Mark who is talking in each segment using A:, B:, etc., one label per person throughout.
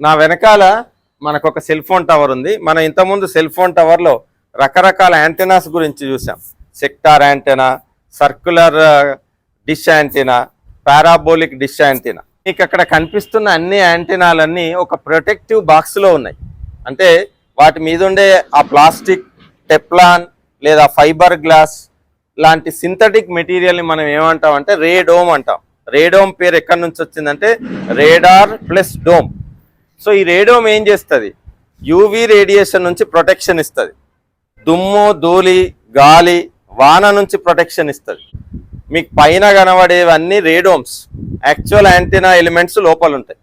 A: నా వెనకాల మనకు ఒక సెల్ ఫోన్ టవర్ ఉంది. మనం ఇంతకుముందు సెల్ ఫోన్ టవర్లో రకరకాల యాంటెనాస్ గురించి చూసాం. Sector antenna, circular dish antenna, parabolic dish antenna. మీకు అక్కడ కనిపిస్తున్న అన్ని యాంటెనాలన్నీ ఒక ప్రొటెక్టివ్ బాక్స్లో ఉన్నాయి. అంటే వాటి మీద ఉండే ఆ ప్లాస్టిక్, టెప్లాన్ లేదా ఫైబర్ గ్లాస్ లాంటి సింథటిక్ మెటీరియల్ని మనం ఏమంటాం అంటే రేడోమ్ అంటాం. రేడోమ్ పేరు ఎక్కడి నుంచి వచ్చిందంటే రేడార్ ప్లస్ డోమ్. సో ఈ రేడోమ్ ఏం చేస్తుంది? యూవీ రేడియేషన్ నుంచి ప్రొటెక్షన్ ఇస్తుంది. దుమ్ము, ధూళి, గాలి, వాన నుంచి ప్రొటెక్షన్ ఇస్తుంది. మీకు పైన కనబడేవన్నీ రేడోమ్స్, యాక్చువల్ యాంటీనా ఎలిమెంట్స్ లోపల ఉంటాయి.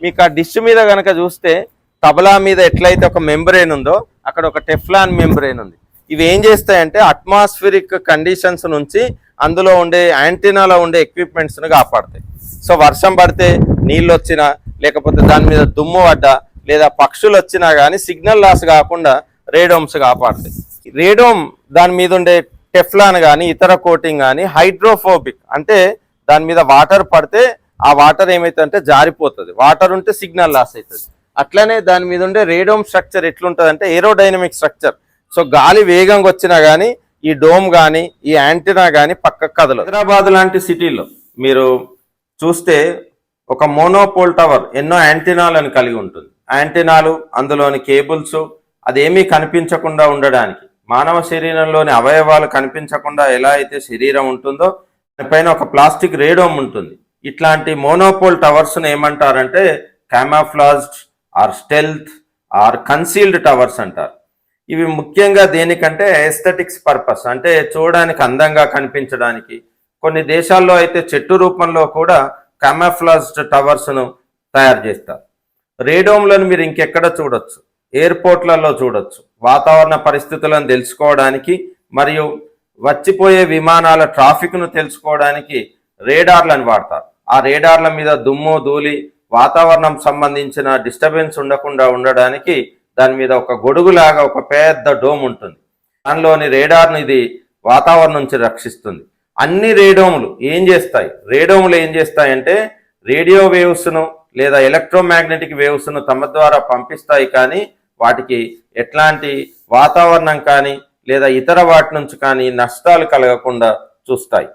A: మీకు ఆ డిష్ మీద కనుక చూస్తే తబలా మీద ఎట్లయితే ఒక మెంబ్రెయిన్ ఉందో అక్కడ ఒక టెఫ్లాన్ మెంబ్రెయిన్ ఉంది. ఇవి ఏం చేస్తాయంటే అట్మాస్ఫిరిక్ కండిషన్స్ నుంచి అందులో ఉండే యాంటీనాలో ఉండే ఎక్విప్మెంట్స్ను కాపాడతాయి. సో వర్షం పడితే నీళ్ళు వచ్చినా, లేకపోతే దాని మీద దుమ్ము పడ్డా, లేదా పక్షులు వచ్చినా కానీ సిగ్నల్ లాస్ కాకుండా రేడోమ్స్ కాపాడతాయి. రేడోమ్ దాని మీద ఉండే టెఫ్లాన్ కానీ ఇతర కోటింగ్ కానీ హైడ్రోఫోబిక్, అంటే దాని మీద వాటర్ పడితే ఆ వాటర్ ఏమైతుందంటే జారిపోతుంది. వాటర్ ఉంటే సిగ్నల్ లాస్ అవుతుంది. అట్లనే దాని మీద ఉండే రేడోమ్ స్ట్రక్చర్ ఎట్లుంటుంది అంటే ఏరోడైనమిక్ స్ట్రక్చర్. సో గాలి వేగంగా వచ్చినా కానీ ఈ డోమ్ కానీ ఈ యాంటీనా కానీ పక్కకు కదలదు. హైదరాబాద్ లాంటి సిటీలో మీరు చూస్తే ఒక మోనోపోల్ టవర్ ఎన్నో యాంటీనాలను కలిగి ఉంటుంది. యాంటీనాలు, అందులోని కేబుల్స్, అదేమీ కనిపించకుండా ఉండడానికి, మానవ శరీరంలోని అవయవాలు కనిపించకుండా ఎలా అయితే శరీరం ఉంటుందో దానిపైన ఒక ప్లాస్టిక్ రేడోమ్ ఉంటుంది. ఇట్లాంటి మోనోపోల్ టవర్స్ను ఏమంటారంటే camouflaged or stealth or concealed towers అంటారు. ఇవి ముఖ్యంగా దేనికంటే ఎస్థెటిక్స్ పర్పస్, అంటే చూడడానికి అందంగా కనిపించడానికి. కొన్ని దేశాల్లో అయితే చెట్టు రూపంలో కూడా క్యామోఫ్లాజ్డ్ టవర్స్ను తయారు చేస్తారు. రేడోమ్లను మీరు ఇంకెక్కడ చూడొచ్చు? ఎయిర్పోర్ట్లలో చూడొచ్చు. వాతావరణ పరిస్థితులను తెలుసుకోవడానికి మరియు వచ్చిపోయే విమానాల ట్రాఫిక్ను తెలుసుకోవడానికి రేడార్లను వాడతారు. ఆ రేడార్ల మీద దుమ్ము, ధూళి, వాతావరణం సంబంధించిన డిస్టర్బెన్స్ ఉండకుండా ఉండడానికి దాని మీద ఒక గొడుగులాగా ఒక పెద్ద డోమ్ ఉంటుంది. దానిలోని రేడార్ను ఇది వాతావరణం నుంచి రక్షిస్తుంది. అన్ని రేడోములు ఏం చేస్తాయి? రేడోములు ఏం చేస్తాయంటే రేడియో వేవ్స్ను లేదా ఎలక్ట్రోమాగ్నెటిక్ వేవ్స్ను తమ ద్వారా పంపిస్తాయి, కానీ వాటికి ఎట్లాంటి వాతావరణం కానీ లేదా ఇతర వాటి నుంచి కానీ నష్టాలు కలగకుండా చూస్తాయి.